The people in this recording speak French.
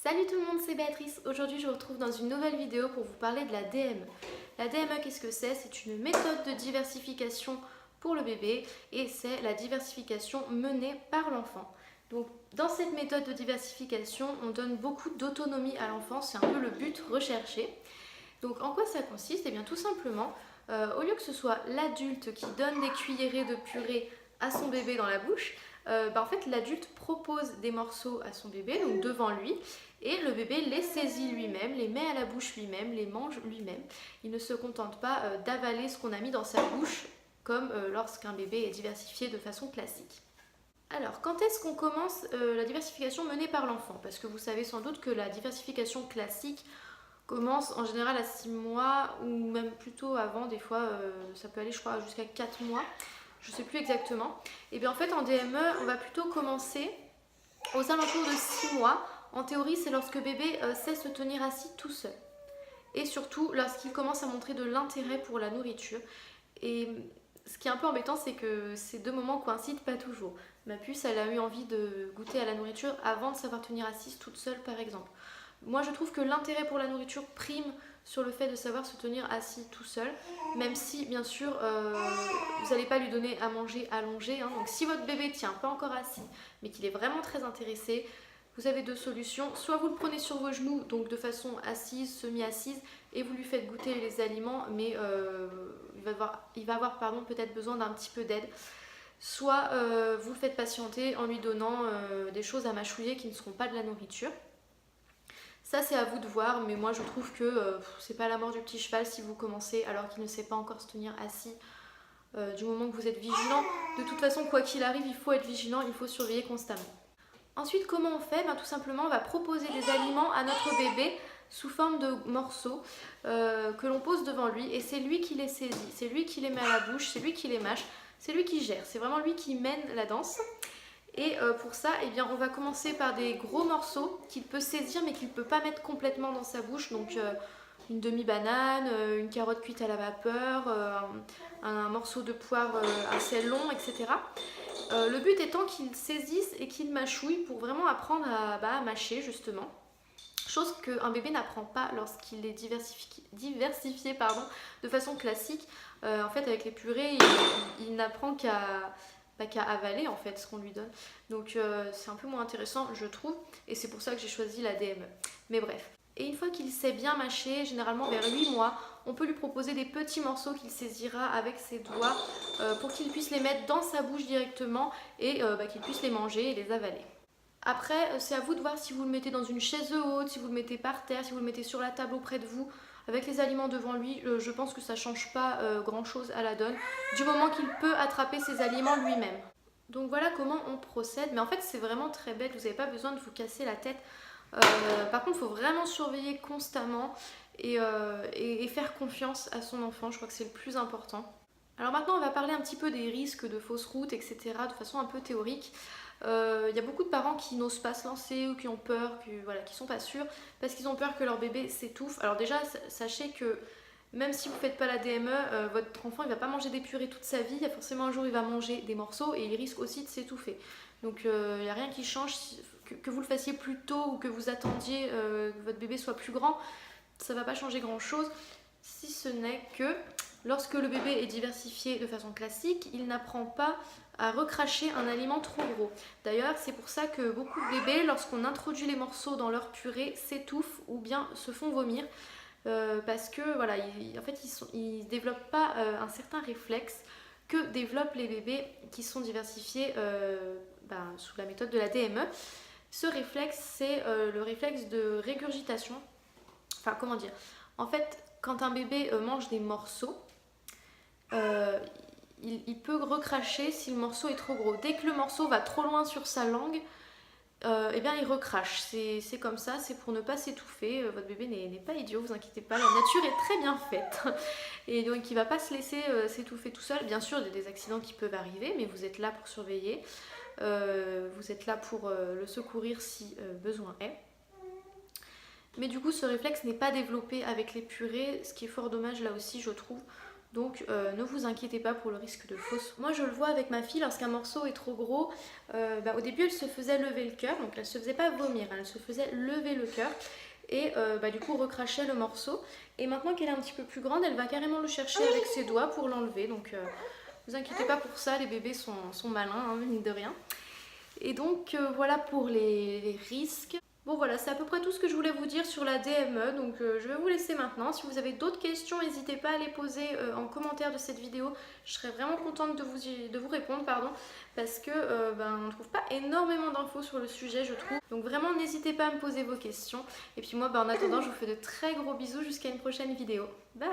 Salut tout le monde, c'est Béatrice. Aujourd'hui je vous retrouve dans une nouvelle vidéo pour vous parler de la DME. La DME, qu'est-ce que c'est? C'est une méthode de diversification pour le bébé et c'est la diversification menée par l'enfant. Donc dans cette méthode de diversification, on donne beaucoup d'autonomie à l'enfant, c'est un peu le but recherché. Donc en quoi ça consiste? Eh bien tout simplement, au lieu que ce soit l'adulte qui donne des cuillerées de purée à son bébé dans la bouche, en fait l'adulte propose des morceaux à son bébé, donc devant lui, et le bébé les saisit lui-même, les met à la bouche lui-même, les mange lui-même. Il ne se contente pas d'avaler ce qu'on a mis dans sa bouche comme lorsqu'un bébé est diversifié de façon classique. Alors, quand est-ce qu'on commence la diversification menée par l'enfant? Parce que vous savez sans doute que la diversification classique commence en général à 6 mois ou même plutôt avant, des fois ça peut aller je crois jusqu'à 4 mois, je ne sais plus exactement. Et bien en fait en DME on va plutôt commencer aux alentours de 6 mois. En théorie c'est lorsque bébé sait se tenir assis tout seul. Et surtout lorsqu'il commence à montrer de l'intérêt pour la nourriture. Et ce qui est un peu embêtant c'est que ces deux moments coïncident pas toujours. Ma puce elle a eu envie de goûter à la nourriture avant de savoir tenir assise toute seule par exemple. Moi je trouve que l'intérêt pour la nourriture prime sur le fait de savoir se tenir assis tout seul, même si bien sûr vous n'allez pas lui donner à manger allongé, hein. Donc si votre bébé tient pas encore assis mais qu'il est vraiment très intéressé, vous avez deux solutions. Soit vous le prenez sur vos genoux, donc de façon assise, semi-assise, et vous lui faites goûter les aliments, mais il va avoir peut-être besoin d'un petit peu d'aide. Soit vous le faites patienter en lui donnant des choses à mâchouiller qui ne seront pas de la nourriture. Ça c'est à vous de voir, mais moi je trouve que c'est pas la mort du petit cheval si vous commencez alors qu'il ne sait pas encore se tenir assis. Du moment que vous êtes vigilant, de toute façon quoi qu'il arrive il faut être vigilant, il faut surveiller constamment. Ensuite comment on fait? Tout simplement on va proposer des aliments à notre bébé sous forme de morceaux que l'on pose devant lui et c'est lui qui les saisit, c'est lui qui les met à la bouche, c'est lui qui les mâche, c'est lui qui gère, c'est vraiment lui qui mène la danse. Et pour ça, eh bien, on va commencer par des gros morceaux qu'il peut saisir mais qu'il ne peut pas mettre complètement dans sa bouche. Donc une demi-banane, une carotte cuite à la vapeur, un morceau de poire assez long, etc. Le but étant qu'il saisisse et qu'il mâchouille pour vraiment apprendre à mâcher justement. Chose qu'un bébé n'apprend pas lorsqu'il est diversifié de façon classique. En fait avec les purées, il n'apprend qu'à avaler en fait ce qu'on lui donne. Donc c'est un peu moins intéressant je trouve et c'est pour ça que j'ai choisi la DME. Mais bref. Et une fois qu'il sait bien mâcher, généralement vers 8 mois, on peut lui proposer des petits morceaux qu'il saisira avec ses doigts pour qu'il puisse les mettre dans sa bouche directement et qu'il puisse les manger et les avaler. Après, c'est à vous de voir si vous le mettez dans une chaise haute, si vous le mettez par terre, si vous le mettez sur la table auprès de vous. Avec les aliments devant lui, je pense que ça ne change pas grand chose à la donne, du moment qu'il peut attraper ses aliments lui-même. Donc voilà comment on procède, mais en fait c'est vraiment très bête, vous n'avez pas besoin de vous casser la tête. Par contre il faut vraiment surveiller constamment et faire confiance à son enfant, je crois que c'est le plus important. Alors maintenant on va parler un petit peu des risques de fausses routes, etc. de façon un peu théorique. Y a beaucoup de parents qui n'osent pas se lancer ou qui ont peur, qui sont pas sûrs parce qu'ils ont peur que leur bébé s'étouffe. Alors déjà sachez que même si vous ne faites pas la DME, votre enfant il va pas manger des purées toute sa vie, il y a forcément un jour il va manger des morceaux et il risque aussi de s'étouffer. Donc il n'y a rien qui change, que vous le fassiez plus tôt ou que vous attendiez que votre bébé soit plus grand, ça ne va pas changer grand chose, si ce n'est que lorsque le bébé est diversifié de façon classique, il n'apprend pas à recracher un aliment trop gros. D'ailleurs, c'est pour ça que beaucoup de bébés, lorsqu'on introduit les morceaux dans leur purée, s'étouffent ou bien se font vomir. Parce que voilà, en fait, ils ne développent pas un certain réflexe que développent les bébés qui sont diversifiés sous la méthode de la DME. Ce réflexe, c'est le réflexe de régurgitation. Enfin, comment dire? En fait, quand un bébé mange des morceaux, il peut recracher si le morceau est trop gros. Dès que le morceau va trop loin sur sa langue, eh bien il recrache. C'est comme ça, c'est pour ne pas s'étouffer. Votre bébé n'est pas idiot, vous inquiétez pas, la nature est très bien faite. Et donc il ne va pas se laisser s'étouffer tout seul. Bien sûr, il y a des accidents qui peuvent arriver, mais vous êtes là pour surveiller. Vous êtes là pour le secourir si besoin est. Mais du coup, ce réflexe n'est pas développé avec les purées, ce qui est fort dommage là aussi, je trouve. Donc ne vous inquiétez pas pour le risque de fausse. Moi je le vois avec ma fille, lorsqu'un morceau est trop gros, au début elle se faisait lever le cœur, donc elle se faisait pas vomir, elle se faisait lever le cœur et du coup recrachait le morceau. Et maintenant qu'elle est un petit peu plus grande, elle va carrément le chercher avec ses doigts pour l'enlever. Donc vous inquiétez pas pour ça, les bébés sont malins, hein, mine de rien. Et donc voilà pour les risques. Bon voilà, c'est à peu près tout ce que je voulais vous dire sur la DME, donc je vais vous laisser maintenant. Si vous avez d'autres questions, n'hésitez pas à les poser en commentaire de cette vidéo. Je serais vraiment contente de vous répondre, pardon, parce que on ne trouve pas énormément d'infos sur le sujet, je trouve. Donc vraiment, n'hésitez pas à me poser vos questions. Et puis moi, en attendant, je vous fais de très gros bisous jusqu'à une prochaine vidéo. Bye!